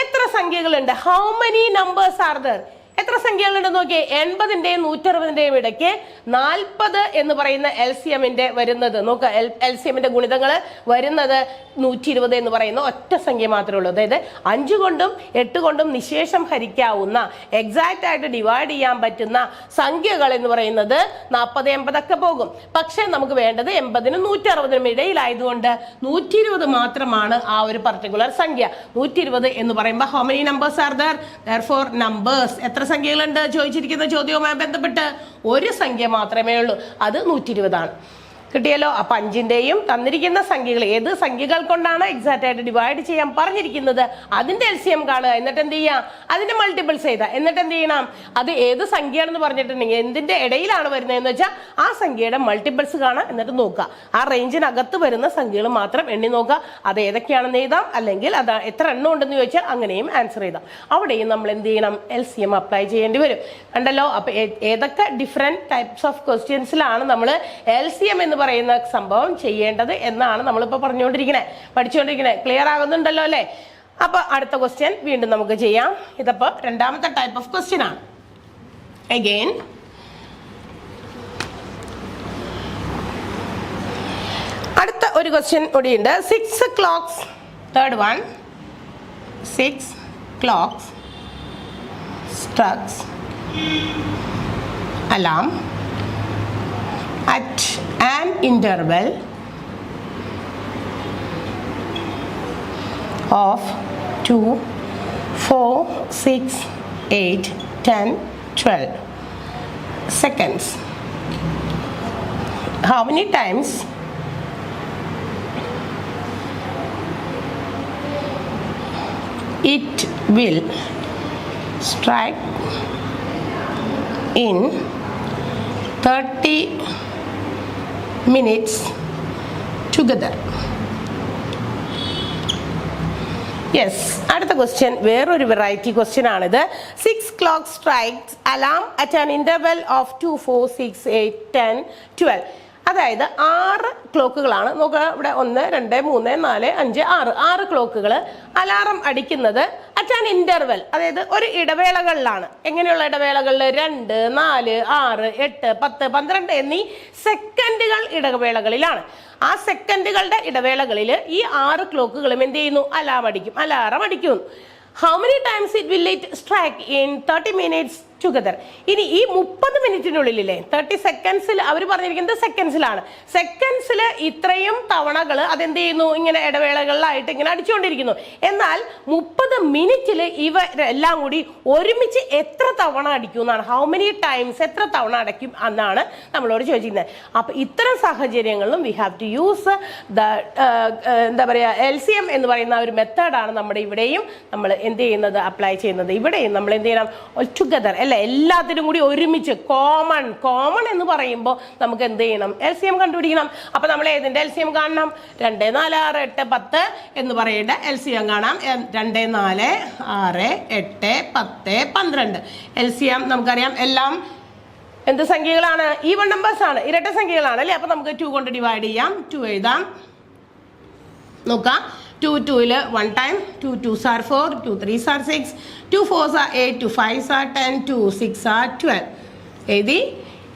എത്ര സംഖ്യകളുണ്ട്? How many numbers are there? എത്ര സംഖ്യകളുണ്ടെന്ന് നോക്കിയേ. 80ന്റെയും 160ന്റെയും ഇടയ്ക്ക് 40 എന്ന് പറയുന്ന LCMന്റെ വരുന്നത് നോക്കുക. LCMന്റെ ഗുണിതങ്ങൾ വരുന്നത് 120 എന്ന് പറയുന്ന ഒറ്റ സംഖ്യ മാത്രമേ ഉള്ളൂ. അതായത് 5 കൊണ്ടും 8 കൊണ്ടും നിശേഷം ഹരിക്കാവുന്ന എക്സാക്റ്റ് ആയിട്ട് ഡിവൈഡ് ചെയ്യാൻ പറ്റുന്ന സംഖ്യകൾ എന്ന് പറയുന്നത് 40 80 ഒക്കെ പോകും. പക്ഷെ നമുക്ക് വേണ്ടത് 80നും 160നും ഇടയിലായതുകൊണ്ട് 120 മാത്രമാണ് ആ ഒരു പർട്ടിക്കുലർ സംഖ്യ. 120 എന്ന് പറയുമ്പോൾ how many numbers are there? Therefore numbers എത്ര സംഖ്യകളുണ്ട് ചോദിച്ചിരിക്കുന്ന ചോദ്യവുമായി ബന്ധപ്പെട്ട് ഒരു സംഖ്യ മാത്രമേ ഉള്ളൂ, അത് 120 ആണ്. കിട്ടിയല്ലോ. അപ്പൊ 5ന്റെയും തന്നിരിക്കുന്ന സംഖ്യകൾ ഏത് സംഖ്യകൾ കൊണ്ടാണ് എക്സാക്റ്റ് ആയിട്ട് ഡിവൈഡ് ചെയ്യാൻ പറഞ്ഞിരിക്കുന്നത് അതിന്റെ LCM കാണുക. എന്നിട്ട് എന്ത് ചെയ്യാം? അതിന്റെ മൾട്ടിപ്പിൾസ് ചെയ്താൽ. എന്നിട്ട് എന്ത് ചെയ്യണം? അത് ഏത് സംഖ്യയാണെന്ന് പറഞ്ഞിട്ടുണ്ടെങ്കിൽ എന്തിന്റെ ഇടയിലാണ് വരുന്നതെന്ന് വെച്ചാൽ ആ സംഖ്യയുടെ മൾട്ടിപ്പിൾസ് കാണാം. എന്നിട്ട് നോക്കുക, ആ റേഞ്ചിനകത്ത് വരുന്ന സംഖ്യകൾ മാത്രം എണ്ണി നോക്കുക. അത് ഏതൊക്കെയാണെന്ന് എഴുതാം, അല്ലെങ്കിൽ അത് എത്ര എണ്ണം ഉണ്ടെന്ന് ചോദിച്ചാൽ അങ്ങനെയും ആൻസർ ചെയ്താം. അവിടെയും നമ്മൾ എന്ത് ചെയ്യണം? LCM അപ്ലൈ ചെയ്യേണ്ടി വരും. കണ്ടല്ലോ. അപ്പൊ ഏതൊക്കെ ഡിഫറെന്റ് ടൈപ്സ് ഓഫ് ക്വസ്റ്റ്യൻസിലാണ് നമ്മൾ LCM എന്ന് പറയുന്ന സംഭവം ചെയ്യേണ്ടത് എന്നാണ് നമ്മളിപ്പോൾ പഠിച്ചുകൊണ്ടിരിക്കുന്നത്. ക്ലിയർ ആകുന്നുണ്ടല്ലോ അല്ലേ? അപ്പൊ അടുത്ത ക്വസ്റ്റ്യൻ വീണ്ടും നമുക്ക് ചെയ്യാം. ഇതപ്പോ രണ്ടാമത്തെ ടൈപ്പ് ഓഫ് ക്വസ്റ്റ്യൻ ആണ്. അഗെയിൻ അടുത്ത ഒരു ക്വസ്റ്റ്യൻ കൂടിയുണ്ട്. 6 clocks, third one, 6 clocks struck alarm at an interval of 2, 4, 6, 8, 10, 12 seconds. How many times it will strike in 30 minutes together? Yes, അടുത്ത ക്വസ്റ്റ്യൻ വേറൊരു വെറൈറ്റി ക്വസ്റ്റ്യൻ ആണിത്. 6 clocks strikes alarm at an interval of 2, 4, 6, 8, 10, 12. അതായത് 6 ക്ലോക്കുകളാണ്. നോക്കുക, ഇവിടെ 1, 2, 3, 4, 5, 6 ക്ലോക്കുകൾ alarm അടിക്കുന്നത് at an interval, അതായത് ഒരു ഇടവേളകളിലാണ്. എങ്ങനെയുള്ള ഇടവേളകളിൽ? 2, 4, 6, 8, 10, 12 എന്നീ സെക്കൻഡുകൾ ഇടവേളകളിലാണ്. ആ സെക്കൻഡുകളുടെ ഇടവേളകളിൽ ഈ 6 ക്ലോക്കുകളും എന്ത് ചെയ്യുന്നു? അലാറം അടിക്കും. How many times it will it strike in 30 minutes together. ഇനി ഈ 30 മിനിറ്റിനുള്ളിലെ 30 സെക്കൻഡ്സിൽ അവർ പറഞ്ഞിരിക്കുന്നത് സെക്കൻഡ്സിലാണ്. സെക്കൻഡ്സിൽ ഇത്രയും തവണകൾ അതെന്ത് ചെയ്യുന്നു, ഇങ്ങനെ ഇടവേളകളിലായിട്ട് ഇങ്ങനെ അടിച്ചുകൊണ്ടിരിക്കുന്നു. എന്നാൽ 30 മിനിറ്റിൽ ഇവരെല്ലാം കൂടി ഒരുമിച്ച് എത്ര തവണ അടിക്കും എന്നാണ്, ഹൗ മെനി ടൈംസ്, എത്ര തവണ അടയ്ക്കും എന്നാണ് നമ്മളോട് ചോദിച്ചിരുന്നത്. അപ്പൊ ഇത്തരം സാഹചര്യങ്ങളിലും we have to use the എന്താ പറയുക LCM എന്ന് പറയുന്ന ഒരു മെത്തേഡാണ് നമ്മുടെ ഇവിടെയും നമ്മൾ എന്ത് ചെയ്യുന്നത്, അപ്ലൈ ചെയ്യുന്നത്. ഇവിടെയും നമ്മൾ എന്ത് ചെയ്യണം, ടുഗദർ അല്ലെ, എല്ലാത്തിനും കൂടി ഒരുമിച്ച് കോമൺ എന്ന് പറയുമ്പോൾ നമുക്ക് എന്ത് ചെയ്യണം, LCM കണ്ടുപിടിക്കണം. അപ്പൊ നമ്മൾ ഏതിന്റെ LCM കാണണം, 2, 4, 6, 8, 10 എന്ന് പറയേണ്ട LCM കാണാം. 2, 4, 6, 8, 10, 12 LCM നമുക്കറിയാം. എല്ലാം എന്ത് സംഖ്യകളാണ്, ഈവൺ നമ്പേഴ്സ് ആണ്, ഇരട്ട സംഖ്യകളാണ് അല്ലെ. അപ്പൊ നമുക്ക് 2 കൊണ്ട് ഡിവൈഡ് ചെയ്യാം. 2 എഴുതാം. നോക്കാം, 2 2ൽ 1 time, 2 2s are 4, 2 3s are 6, 2 4s are 8, 2 5s are 10, 2 6 are 12 എഴുതി.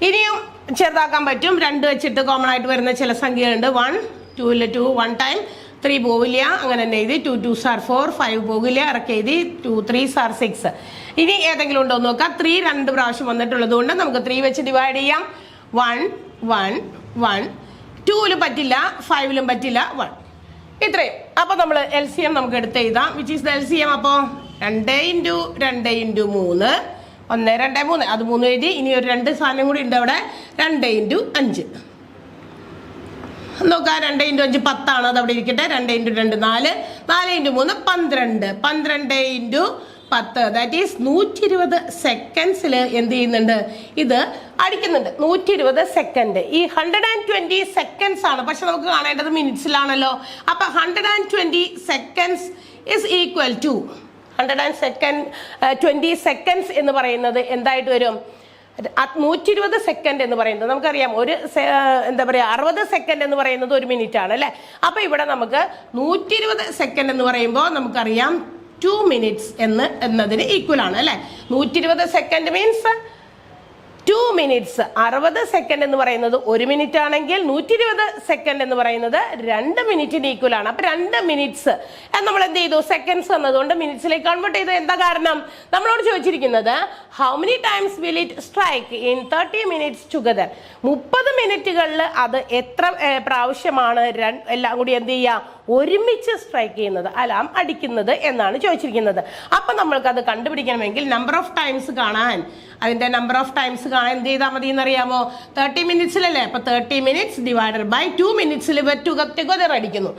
ഇനിയും ചെറുതാക്കാൻ പറ്റും, 2 വെച്ചിട്ട് കോമൺ ആയിട്ട് വരുന്ന ചില സംഖ്യകളുണ്ട്. 1 2ൽ 2 1 ടൈം, 3 പോവില്ല, അങ്ങനെ തന്നെ എഴുതി. 2 2s are 4, 5 പോകില്ല, ഇറക്കി എഴുതി. 2 3s are 6. ഇനി ഏതെങ്കിലും ഉണ്ടോ നോക്കാം. 3 2 പ്രാവശ്യം വന്നിട്ടുള്ളത് കൊണ്ട് നമുക്ക് 3 വെച്ച് ഡിവൈഡ് ചെയ്യാം. 1 1 1, 2ൽ പറ്റില്ല, 5ലും പറ്റില്ല, 1 ഇത്രയും. അപ്പൊ നമ്മൾ LCM നമുക്ക് എടുത്ത് എഴുതാം. Which is the LCM? അപ്പോ 2 × 2 × 3 1 2 3, അത് 3 എഴുതി. ഇനി ഒരു 2 സാധനം കൂടി ഉണ്ട് അവിടെ, 2 × 5 നോക്കാം. 2 × 5 10 ആണ്, അത് അവിടെ ഇരിക്കട്ടെ. 2 × 2 4, 4 × 3 12, 12 × 10 ദാറ്റ് ഈസ് 120 സെക്കൻഡ്സിൽ എന്ത് ചെയ്യുന്നുണ്ട്, ഇത് അടിക്കുന്നുണ്ട്. 120 സെക്കൻഡ്. ഈ 120 സെക്കൻഡ്സ് ആണ്, പക്ഷെ നമുക്ക് കാണേണ്ടത് മിനിറ്റ്സിലാണല്ലോ. അപ്പൊ 120 seconds is equal to 120 seconds എന്ന് പറയുന്നത് എന്തായിട്ട് വരും, 120 സെക്കൻഡ് എന്ന് പറയുന്നത് നമുക്കറിയാം. ഒരു എന്താ പറയുക 60 സെക്കൻഡ് എന്ന് പറയുന്നത് 1 മിനിറ്റ് ആണ് അല്ലെ. അപ്പൊ ഇവിടെ നമുക്ക് 120 സെക്കൻഡ് എന്ന് പറയുമ്പോൾ നമുക്കറിയാം 2 minutes എന്നതിന് ഈക്വൽ ആണ് അല്ലെ. 120 സെക്കൻഡ് മീൻസ് 2 minutes. 60 സെക്കൻഡ് എന്ന് പറയുന്നത് 1 മിനിറ്റ് ആണെങ്കിൽ 120 സെക്കൻഡ് എന്ന് പറയുന്നത് 2 മിനിറ്റിന് ഈക്വൽ ആണ്. അപ്പൊ 2 മിനിറ്റ്സ് നമ്മൾ എന്ത് ചെയ്തു, സെക്കൻഡ്സ് എന്നതുകൊണ്ട് മിനിറ്റ്സിലേക്ക് കൺവേർട്ട് ചെയ്ത്. എന്താ കാരണം, നമ്മളോട് ചോദിച്ചിരിക്കുന്നത് how many times will it strike in 30 minutes together. 30 മിനിറ്റുകളിൽ അത് എത്ര പ്രാവശ്യമാണ് എല്ലാം കൂടി എന്ത് ചെയ്യുക, ഒരുമിച്ച് സ്ട്രൈക്ക് ചെയ്യുന്നത്, അലാം അടിക്കുന്നത് എന്നാണ് ചോദിച്ചിരിക്കുന്നത്. അപ്പൊ നമ്മൾക്ക് അത് കണ്ടുപിടിക്കണമെങ്കിൽ നമ്പർ ഓഫ് ടൈംസ് കാണാൻ, അതിന്റെ നമ്പർ ഓഫ് ടൈംസ് കാണാൻ എന്ത് ചെയ്താൽ മതി എന്നറിയാമോ, 30 മിനിറ്റ്സിലല്ലേ. അപ്പൊ 30 minutes ഡിവൈഡഡ് ബൈ 2 മിനിറ്റ്സിൽ ടുഗദർ അടിക്കുന്നു.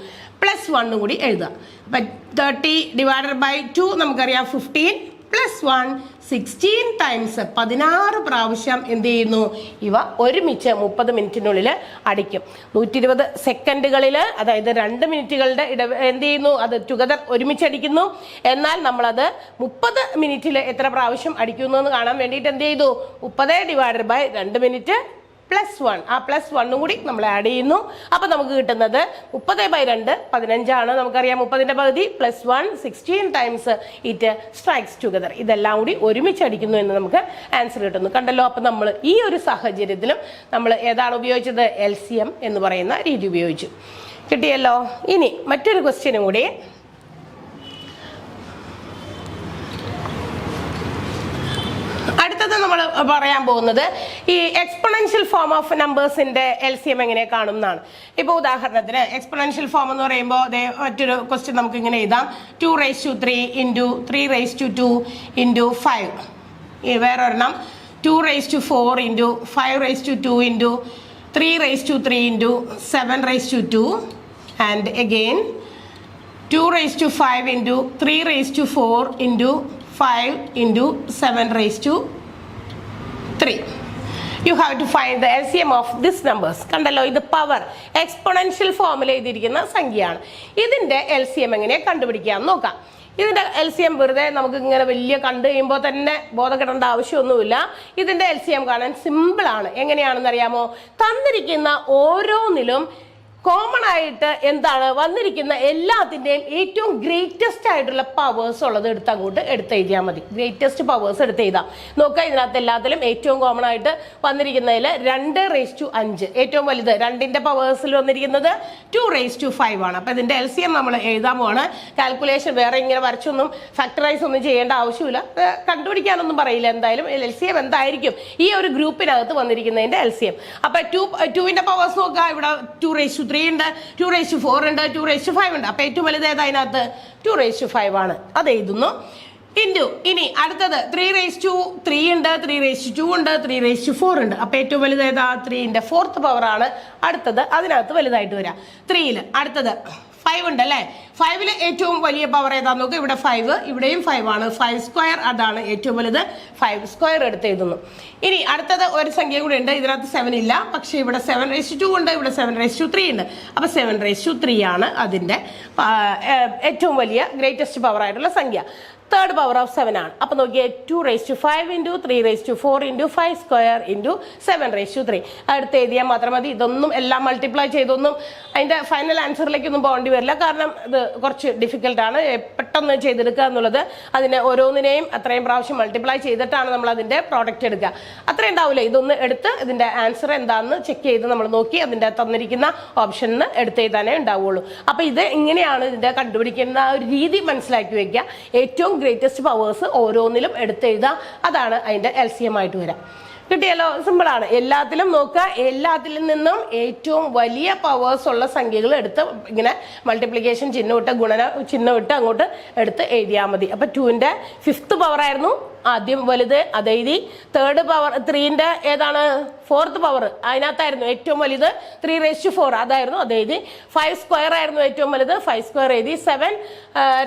+1 കൂടി എഴുതുക. അപ്പൊ 30 ഡിവൈഡഡ് ബൈ 2 നമുക്കറിയാം 15, +1 16 ടൈംസ്, 16 പ്രാവശ്യം എന്ത് ചെയ്യുന്നു, ഇവ ഒരുമിച്ച് 30 മിനിറ്റിനുള്ളിൽ അടിക്കും. 120 സെക്കൻഡുകളിൽ, അതായത് 2 മിനിറ്റുകളുടെ എന്ത് ചെയ്യുന്നു, അത് ടുഗദർ ഒരുമിച്ച് അടിക്കുന്നു. എന്നാൽ നമ്മളത് 30 മിനിറ്റിൽ എത്ര പ്രാവശ്യം അടിക്കുന്നു എന്ന് കാണാൻ വേണ്ടിയിട്ട് എന്ത് ചെയ്തു, 30 ഡിവൈഡഡ് ബൈ 2 മിനിറ്റ് +1, ആ +1 കൂടി നമ്മൾ ആഡ് ചെയ്യുന്നു. അപ്പൊ നമുക്ക് കിട്ടുന്നത് 30/2 15 ആണ്. നമുക്കറിയാം 30ന്റെ പകുതി +1 16 ടൈംസ് ഇറ്റ് സ്ട്രൈക്സ് ടുഗദർ. ഇതെല്ലാം കൂടി ഒരുമിച്ച് അടിക്കുന്നു എന്ന് നമുക്ക് ആൻസർ കിട്ടുന്നു. കണ്ടല്ലോ. അപ്പൊ നമ്മൾ ഈ ഒരു സാഹചര്യത്തിലും നമ്മൾ ഏതാണ് ഉപയോഗിച്ചത്, LCM എന്ന് പറയുന്ന രീതി ഉപയോഗിച്ചു. കിട്ടിയല്ലോ. ഇനി മറ്റൊരു ക്വസ്റ്റ്യനും കൂടി. അടുത്തത് നമ്മൾ പറയാൻ പോകുന്നത് ഈ എക്സ്പൊണൻഷ്യൽ ഫോം ഓഫ് നമ്പേഴ്സിന്റെ LCM എങ്ങനെ കാണും എന്നാണ്. ഇപ്പോൾ ഉദാഹരണത്തിന് എക്സ്പൊണൻഷ്യൽ ഫോം എന്ന് പറയുമ്പോൾ മറ്റൊരു ക്വസ്റ്റ്യൻ നമുക്ക് ഇങ്ങനെ എഴുതാം. 2⁻³ × 3⁻² × 5. വേറൊരെണ്ണം 2⁻⁴ × 5⁻² × 3⁻³ × 7⁻². And again 2⁻⁵ × 3⁻⁴ × 5 × 7⁻3. You have to find the LCM of this numbers. കണ്ടല്ലോ, ഇത് പവർ എക്സ്പൊണൻഷ്യൽ ഫോമിൽ എഴുതിയിരിക്കുന്ന സംഖ്യയാണ്. ഇതിന്റെ LCM എങ്ങനെ കണ്ടുപിടിക്കാം നോക്കാം. ഇതിന്റെ LCM വെറുതെ നമുക്ക് ഇങ്ങനെ വലിയ കണ്ടു കഴിയുമ്പോൾ തന്നെ ബോധം കെടേണ്ട ആവശ്യമൊന്നുമില്ല. ഇതിന്റെ LCM കാണാൻ സിമ്പിൾ ആണ്. എങ്ങനെയാണെന്ന് അറിയാമോ, തന്നിരിക്കുന്ന ഓരോന്നിലും കോമൺ ആയിട്ട് എന്താണ് വന്നിരിക്കുന്ന എല്ലാത്തിൻ്റെയും ഏറ്റവും ഗ്രേറ്റസ്റ്റ് ആയിട്ടുള്ള പവേഴ്സ് ഉള്ളത് അങ്ങോട്ട് എഴുതിയാൽ മതി. ഗ്രേറ്റസ്റ്റ് പവേഴ്സ് എഴുതാം. നോക്കുക, ഇതിനകത്ത് എല്ലാത്തിലും ഏറ്റവും കോമൺ ആയിട്ട് വന്നിരിക്കുന്നതിൽ 2:5 ഏറ്റവും വലുത്. 2ന്റെ പവേഴ്സിൽ വന്നിരിക്കുന്നത് 2:5 ആണ്. അപ്പൊ ഇതിന്റെ LCM നമ്മൾ എഴുതാൻ പോവാണ്. കാൽക്കുലേഷൻ വേറെ ഇങ്ങനെ വരച്ചൊന്നും ഫാക്ടറൈസ് ഒന്നും ചെയ്യേണ്ട ആവശ്യമില്ല, കണ്ടുപിടിക്കാനൊന്നും പറയില്ല. എന്തായാലും LCM എന്തായിരിക്കും ഈ ഒരു ഗ്രൂപ്പിനകത്ത് വന്നിരിക്കുന്നതിന്റെ LCM. അപ്പൊ 2ന്റെ പവേഴ്സ് നോക്കുക. ഇവിടെ 2:3 ഉണ്ട്, 2:4 ഉണ്ട്, 2:5 ഉണ്ട്. അപ്പൊ ഏറ്റവും വലുത് ഏതാ അതിനകത്ത്? 2:5 ആണ്. അത് എഴുതുന്നു. ഇനി അടുത്തത് 3:3 ഉണ്ട്, 3:2 ഉണ്ട്, 3:4 ഉണ്ട്. അപ്പൊ ഏറ്റവും വലുത് ഏതാ? 3ന്റെ 4th പവർ ആണ് അടുത്തത് അതിനകത്ത് വലുതായിട്ട് വരാം. 3ല് അടുത്തത് 5 ഉണ്ട് അല്ലേ? 5ല് ഏറ്റവും വലിയ പവർ ഏതാന്ന് നോക്കുക. ഇവിടെ 5, ഇവിടെയും 5 ആണ്. 5² അതാണ് ഏറ്റവും വലുത്. 5² എടുത്ത് എഴുതുന്നു. ഇനി അടുത്തത് ഒരു സംഖ്യ കൂടെ ഉണ്ട്, ഇതിനകത്ത് 7 ഇല്ല, പക്ഷെ ഇവിടെ 7:2 ഉണ്ട്, ഇവിടെ 7:3 ഉണ്ട്. അപ്പൊ 7:3 ആണ് അതിന്റെ ഏറ്റവും വലിയ ഗ്രേറ്റസ്റ്റ് പവർ ആയിട്ടുള്ള സംഖ്യ. 3rd power of 7 ആണ്. അപ്പൊ നോക്കിയേ, 2:5 into 3:4 into 5² into 7:3. അടുത്ത് എഴുതിയാൽ മാത്രം മതി. ഇതൊന്നും എല്ലാം മൾട്ടിപ്ലൈ ചെയ്തൊന്നും അതിന്റെ ഫൈനൽ ആൻസറിലേക്കൊന്നും പോകേണ്ടി വരില്ല. കാരണം ഇത് കുറച്ച് ഡിഫിക്കൽട്ട് ആണ്. പെട്ടെന്ന് ചെയ്തെടുക്കുക എന്നുള്ളത്, അതിനെ ഓരോന്നിനെയും അത്രയും പ്രാവശ്യം മൾട്ടിപ്ലൈ ചെയ്തിട്ടാണ് നമ്മൾ അതിന്റെ പ്രോഡക്റ്റ് എടുക്കുക. അത്രയും ഉണ്ടാവില്ല. ഇതൊന്ന് എടുത്ത് ഇതിന്റെ ആൻസർ എന്താണെന്ന് ചെക്ക് ചെയ്ത് നമ്മൾ നോക്കി അതിന്റെ തന്നിരിക്കുന്ന ഓപ്ഷനിൽ എടുത്ത് എഴുതാനേ ഉണ്ടാവുള്ളൂ. അപ്പൊ ഇത് ഇങ്ങനെയാണ് ഇതിന്റെ കണ്ടുപിടിക്കുന്ന ഒരു രീതി മനസ്സിലാക്കി വെക്കുക. ഏറ്റവും ഗ്രേറ്റസ്റ്റ് പവേഴ്സ് ഓരോന്നിലും എടുത്തെഴുതാം. അതാണ് അതിന്റെ LCM ആയിട്ട് വരാം. കിട്ടിയല്ലോ? സിമ്പിളാണ്. എല്ലാത്തിലും നോക്കുക, എല്ലാത്തിലും നിന്നും ഏറ്റവും വലിയ പവേഴ്സ് ഉള്ള സംഖ്യകൾ എടുത്ത് ഇങ്ങനെ മൾട്ടിപ്ലിക്കേഷൻ ചിഹ്നം ഇട്ട് ഗുണന ചിഹ്നം ഇട്ട് അങ്ങോട്ട് എടുത്ത് എഴുതിയാൽ മതി. അപ്പൊ 2ന്റെ 5th പവർ ആയിരുന്നു ആദ്യം വലുത്, അതെഴുതി. 3rd പവർ 3ന്റെ ഏതാണ്? 4th പവർ അതിനകത്തായിരുന്നു ഏറ്റവും വലുത്. 3:4 അതായിരുന്നു, അതെഴുതി. 5² ആയിരുന്നു ഏറ്റവും വലുത്, 5² എഴുതി. 7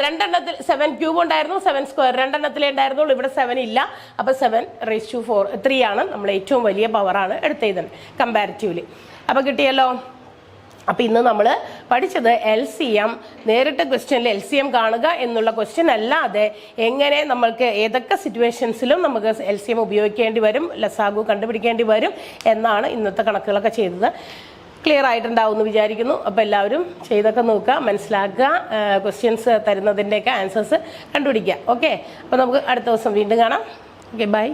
രണ്ടെണ്ണത്തിൽ 7³ ഉണ്ടായിരുന്നു, 7² രണ്ടെണ്ണത്തിലേ ഉണ്ടായിരുന്നുള്ളൂ. ഇവിടെ 7 ഇല്ല. അപ്പൊ 7:3 ആണ് നമ്മൾ ഏറ്റവും വലിയ പവറാണ് എടുത്തെഴുതുന്നത് കമ്പാരിറ്റീവ്ലി. അപ്പൊ കിട്ടിയല്ലോ? അപ്പൊ ഇന്ന് നമ്മൾ പഠിച്ചത് LCM, നേരിട്ട് ക്വസ്റ്റ്യനിൽ LCM കാണുക എന്നുള്ള ക്വസ്റ്റ്യൻ അല്ലാതെ എങ്ങനെ നമ്മൾക്ക് ഏതൊക്കെ സിറ്റുവേഷൻസിലും നമുക്ക് LCM ഉപയോഗിക്കേണ്ടി വരും, ലസാഗു കണ്ടുപിടിക്കേണ്ടി വരും എന്നാണ് ഇന്നത്തെ കണക്കുകളൊക്കെ ചെയ്തത്. ക്ലിയർ ആയിട്ടുണ്ടാവും എന്ന് വിചാരിക്കുന്നു. അപ്പോൾ എല്ലാവരും ചെയ്തൊക്കെ നോക്കുക, മനസ്സിലാക്കുക, ക്വസ്റ്റ്യൻസ് തരുന്നതിൻ്റെയൊക്കെ ആൻസേഴ്സ് കണ്ടുപിടിക്കുക. ഓക്കെ, അപ്പോൾ നമുക്ക് അടുത്ത ദിവസം വീണ്ടും കാണാം. Okay, by.